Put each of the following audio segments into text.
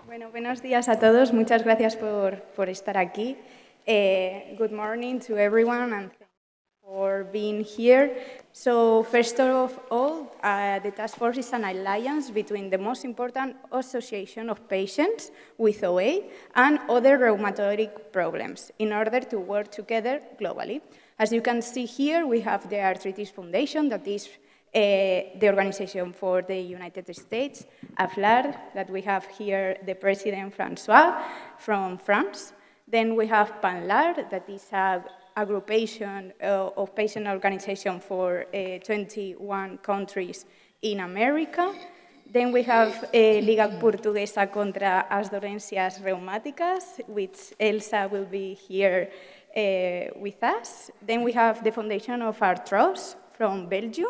Bueno, buenos días a todos. Muchas gracias por estar aquí. Good morning to everyone and thank you for being here. So first of all, the task force is an alliance between the most important association of patients with OA and other rheumatoid problems in order to work together globally. As you can see here, we have the Arthritis Foundation, that is the organization for the United States, AFLAR, that we have here the president, Francois, from France. Then we have PANLAR, that is a aggregation of patient organization for 21 countries in America. Then we have Liga Portuguesa contra as Dolencias Reumáticas, which Elsa will be here with us. Then we have the Foundation of Arthros from Belgium.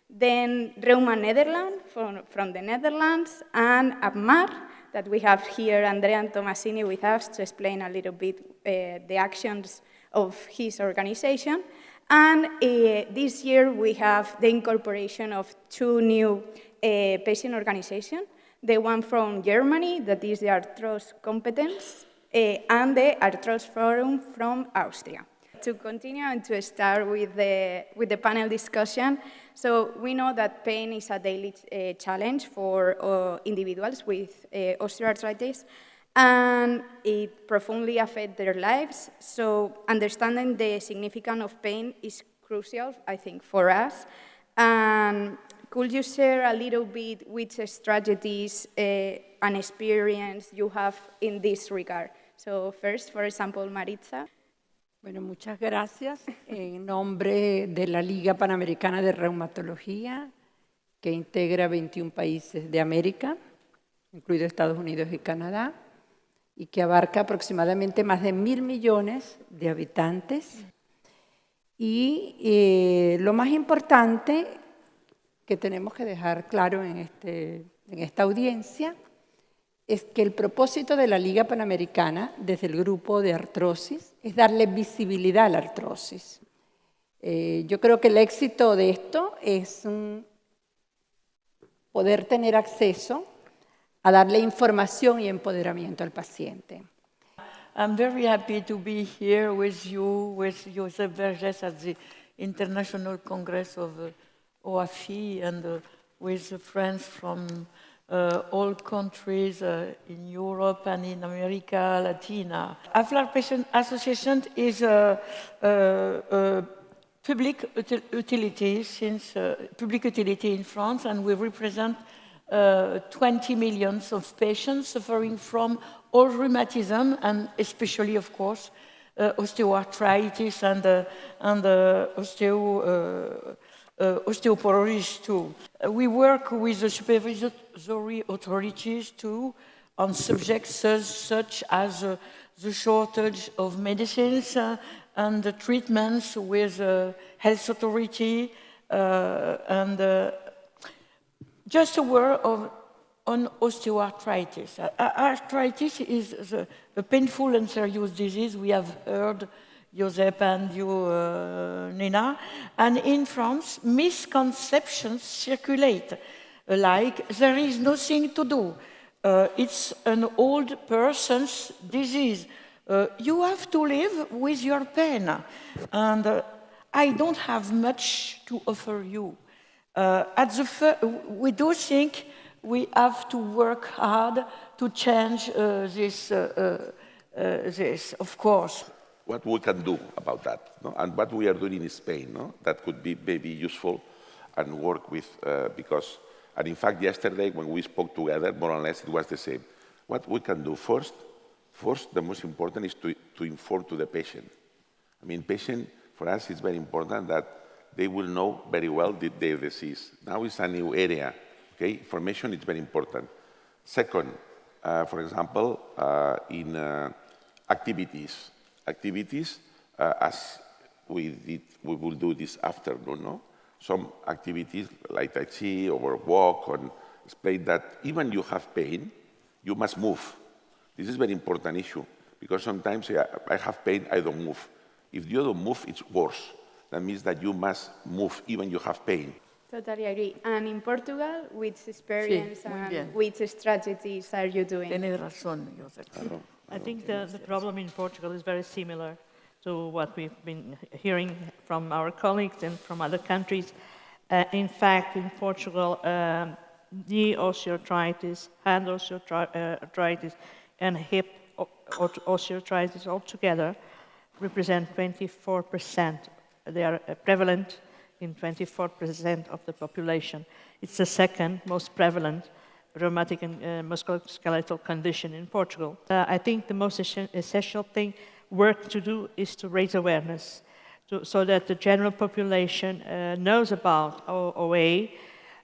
Then Reuma Netherlands from the Netherlands, and APMAR, that we have here Andrea Tomasini with us to explain a little bit the actions of his organization. And this year we have the incorporation of two new patient organizations, the one from Germany, that is the Arthros Competence, and the Arthros Forum from Austria. To continue and to start with the panel discussion, so we know that pain is a daily challenge for individuals with osteoarthritis, and it profoundly affects their lives. So understanding the significance of pain is crucial, I think, for us. And could you share a little bit which strategies and experience you have in this regard? So first, for example, Maritza. Bueno, muchas gracias. En nombre de la Liga Panamericana de Reumatología, que integra 21 países de América, incluidos Estados Unidos y Canadá, y que abarca aproximadamente más de 1.000 millones de habitantes. Y lo más importante que tenemos que dejar claro en esta audiencia es que el propósito de la Liga Panamericana, desde el grupo de artrosis, es darle visibilidad a la artrosis. Yo creo que el éxito de esto es poder tener acceso a darle información y empoderamiento al paciente. I'm very happy to be here with you, with Josep Vergès at the International Congress of OAFI, and with friends from all countries in Europe and in America Latina. AFLAR Patient Association is a public utility public utility in France, and we represent 20 million of patients suffering from all rheumatism, and especially, of course, osteoarthritis and osteoporosis too. We work with the supervisory authorities too on subjects such as the shortage of medicines and the treatments with health authority and just a word on osteoarthritis. Arthritis is a painful and serious disease. We have heard Josep and you, Nina. And in France, misconceptions circulate, like there is nothing to do. It's an old person's disease. You have to live with your pain. And I don't have much to offer you. We do think we have to work hard to change this, of course. What we can do about that, no? And what we are doing in Spain, no? That could be maybe useful and work with, and in fact, yesterday when we spoke together, more or less, it was the same. What we can do first, the most important is to inform to the patient. I mean, patient, for us, it's very important that they will know very well their disease. Now it's a new area, okay? Information is very important. Second, for example, in activities, as we will do this afternoon, no? Some activities like Tai Chi or walk, and explain that even you have pain, you must move. This is a very important issue, because sometimes I have pain, I don't move. If you don't move, it's worse. That means that you must move even you have pain. Totally agree. And in Portugal, which experience muy and bien. which strategies are you doing? Tienes razón, Josep. I think the problem in Portugal is very similar to what we've been hearing from our colleagues and from other countries. In fact, in Portugal, knee osteoarthritis, hand osteoarthritis, and hip osteoarthritis altogether represent 24%. They are prevalent in 24% of the population. It's the second most prevalent rheumatic and musculoskeletal condition in Portugal. I think the most essential work to do is to raise awareness so that the general population knows about OA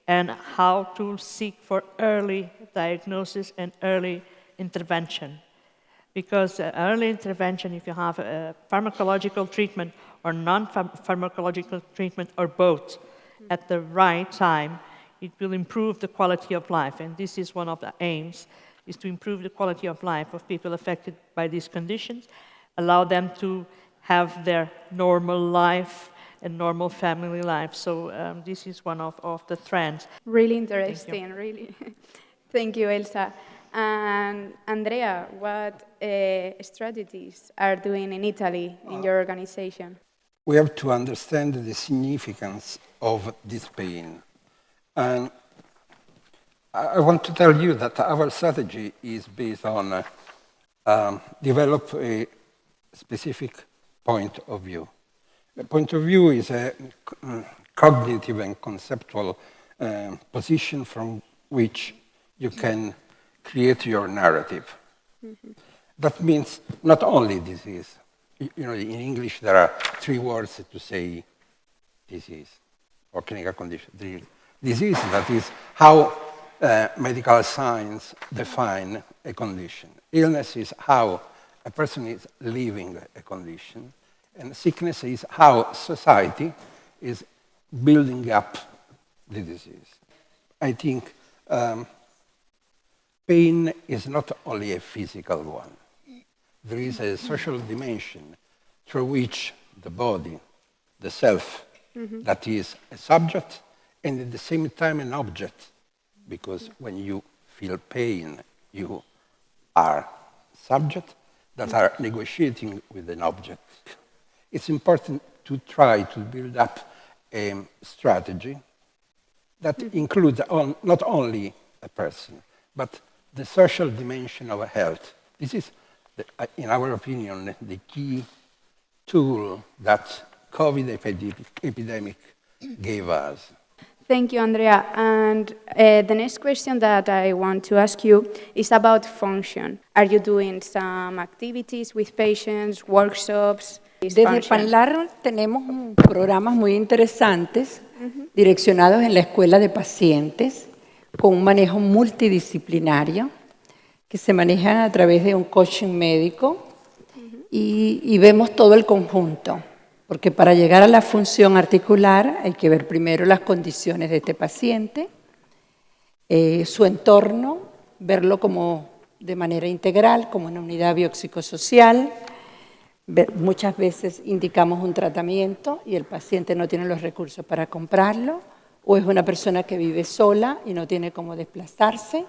and how to seek for early diagnosis and early intervention. Because early intervention, if you have a pharmacological treatment or non-pharmacological treatment or both at the right time, it will improve the quality of life. And this is one of the aims, is to improve the quality of life of people affected by these conditions, allow them to have their normal life and normal family life. So this is one of the trends. Really interesting, really. Thank you, Elsa. And Andrea, what strategies are doing in Italy in your organization? We have to understand the significance of this pain. And I want to tell you that our strategy is based on develop a specific point of view. The point of view is a cognitive and conceptual position from which you can create your narrative. Mm-hmm. That means not only disease. You know, in English there are 3 words to say disease or clinical condition. Disease, that is how medical science define a condition. Illness is how a person is living a condition, and sickness is how society is building up the disease. I think pain is not only a physical one. There is a social dimension through which the body, the self, that is a subject and at the same time an object, because when you feel pain, you are subject that are negotiating with an object. It's important to try to build up a strategy that includes not only a person, but the social dimension of health. This is, in our opinion, the key tool that COVID epidemic gave us. Thank you, Andrea. And the next question that I want to ask you is about function. Are you doing some activities with patients, workshops? Desde PANLAR tenemos programas muy interesantes direccionados en la escuela de pacientes con un manejo multidisciplinario que se manejan a través de un coaching médico y vemos todo el conjunto. Porque para llegar a la función articular hay que ver primero las condiciones de este paciente, su entorno, verlo como de manera integral, como una unidad biopsicosocial. Muchas veces indicamos un tratamiento y el paciente no tiene los recursos para comprarlo, o es una persona que vive sola y no tiene cómo desplazarse.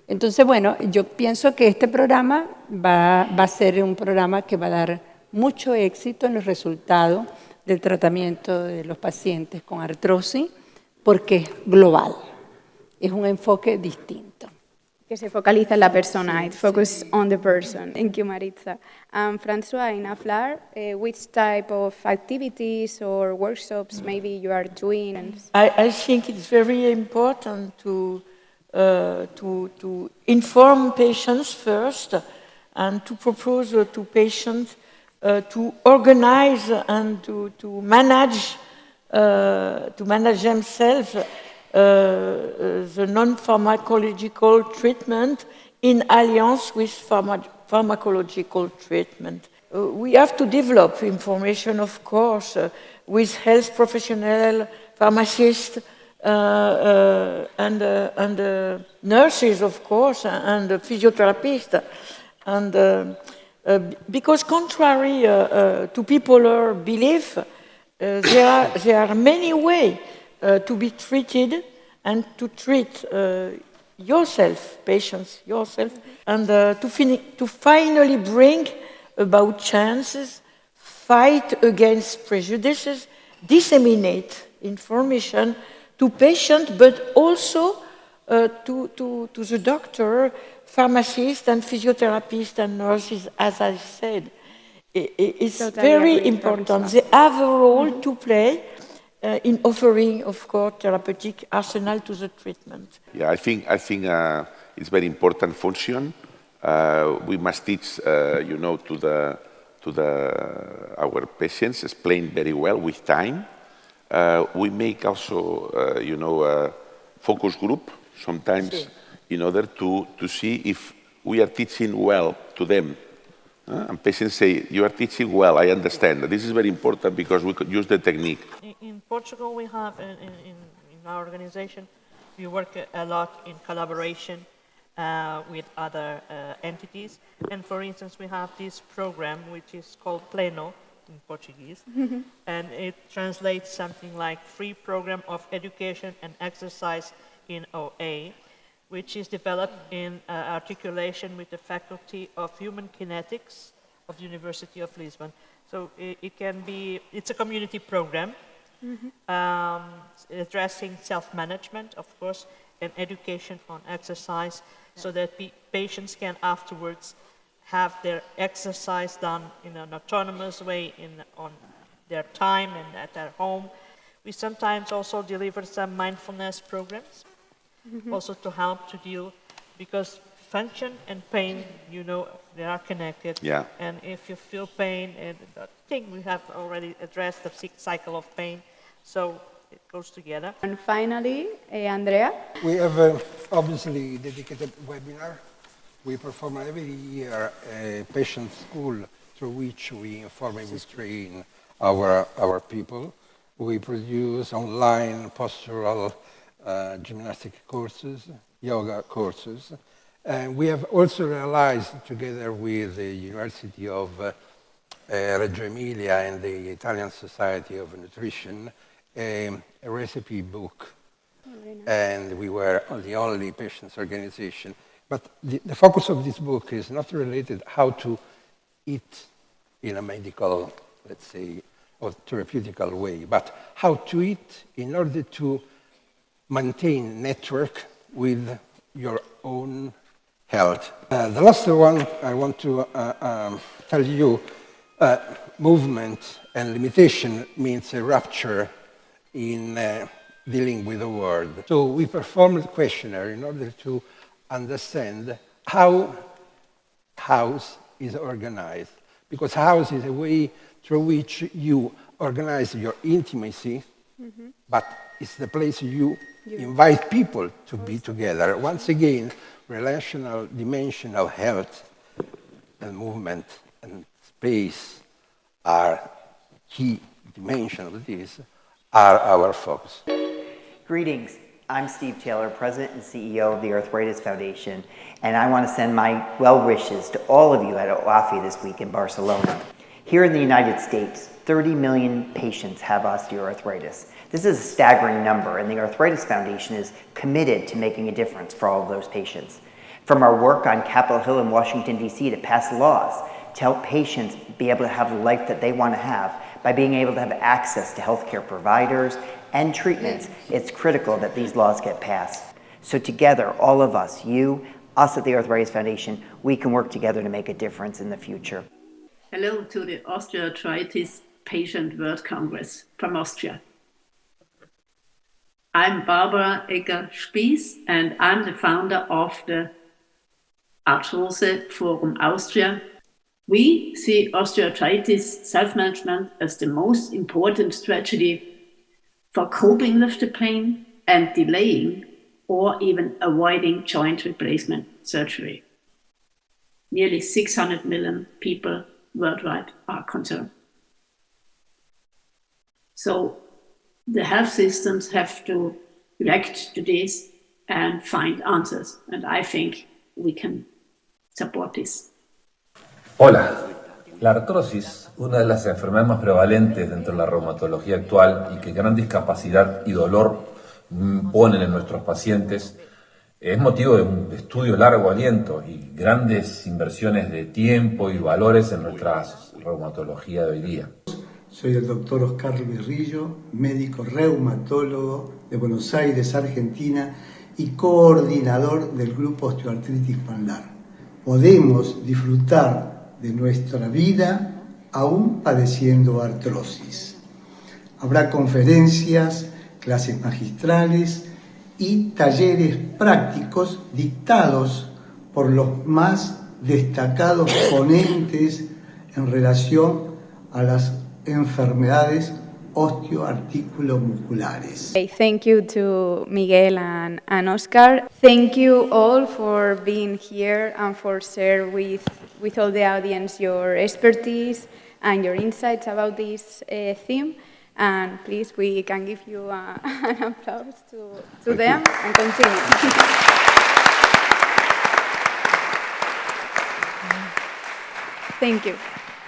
Entonces, bueno, yo pienso que este programa va a ser un programa que va a dar mucho éxito en los resultados del tratamiento de los pacientes con artrosis, porque es global, es un enfoque distinto. Que se focaliza en la persona, it focuses on the person. Thank you, Maritza. François, in AFLAR, which type of activities or workshops maybe you are doing? I think it's very important to inform patients first and to propose to patients to organize and to manage themselves the non-pharmacological treatment in alliance with pharmacological treatment. We have to develop information, of course, with health professionals, pharmacists, and nurses, of course, and physiotherapists. And because contrary to popular belief, there are many ways to be treated and to treat yourself, patients, yourself, and to finally bring about chances, fight against prejudices, disseminate information to patients, but also to the doctor, pharmacists, and physiotherapists and nurses, as I said. It's Totally very agree, important. They have a role to play in offering, of course, therapeutic arsenal to the treatment. Yeah, I think it's very important function. We must teach, to our patients, explain very well with time. We make also, a focus group sometimes in order to see if we are teaching well to them. And patients say, you are teaching well, I understand. This is very important because we could use the technique. In Portugal, we have, in our organization, we work a lot in collaboration with other entities. And for instance, we have this program, which is called Pleno in Portuguese. And it translates something like Free Program of Education and Exercise in OA, which is developed in articulation with the Faculty of Human Kinetics of the University of Lisbon. So it's a community program addressing self-management, of course, and education on exercise, so that patients can afterwards have their exercise done in an autonomous way on their time and at their home. We sometimes also deliver some mindfulness programs, also to help to deal, because function and pain, they are connected. Yeah. And if you feel pain, and I think we have already addressed the cycle of pain, so it goes together. And finally, Andrea. We have obviously dedicated webinar. We perform every year a patient school through which we inform and we train our people. We produce online postural gymnastic courses, yoga courses. And we have also realized, together with the University of Reggio Emilia and the Italian Society of Nutrition, a recipe book. And we were the only patients organization. But the focus of this book is not related how to eat in a medical, let's say, or therapeutical way, but how to eat in order to maintain network with your own health. The last one I want to tell you, movement and limitation means a rupture in dealing with the world. So we performed a questionnaire in order to understand how house is organized, because house is a way through which you organize your intimacy, but it's the place you invite people to be together. Once again, relational dimension of health and movement and space are key dimensions of this, are our focus. Greetings. I'm Steve Taylor, President and CEO of the Arthritis Foundation, and I want to send my well wishes to all of you at OAFI this week in Barcelona. Here in the United States, 30 million patients have osteoarthritis. This is a staggering number, and the Arthritis Foundation is committed to making a difference for all of those patients. From our work on Capitol Hill in Washington, D.C. to pass laws to help patients be able to have the life that they want to have by being able to have access to healthcare providers and treatments, it's critical that these laws get passed. So together, all of us, you, us at the Arthritis Foundation, we can work together to make a difference in the future. Hello to the Osteoarthritis Patient World Congress from Austria. I'm Barbara Egger-Spies, and I'm the founder of the Arthrose Forum Austria. We see osteoarthritis self-management as the most important strategy for coping with the pain and delaying or even avoiding joint replacement surgery. Nearly 600 million people worldwide are concerned. So the health systems have to react to this and find answers. And I think we can support this. Hola, La artrosis, una de las enfermedades más prevalentes dentro de la reumatología actual y que gran discapacidad y dolor ponen en nuestros pacientes, es motivo de un estudio largo aliento y grandes inversiones de tiempo y valores en nuestra reumatología de hoy día. Soy el doctor Oscar Berrillo, médico reumatólogo de Buenos Aires, Argentina, y coordinador del Grupo Osteoartritis Plantar. Podemos disfrutar de nuestra vida aún padeciendo artrosis. Habrá conferencias, clases magistrales y talleres prácticos dictados por los más destacados ponentes en relación a las enfermedades osteoarticulomusculares. Okay, thank you to Miguel and Oscar. Thank you all for being here and for sharing with all the audience your expertise and your insights about this theme. And please, we can give you an applause to them and continue. Thank you.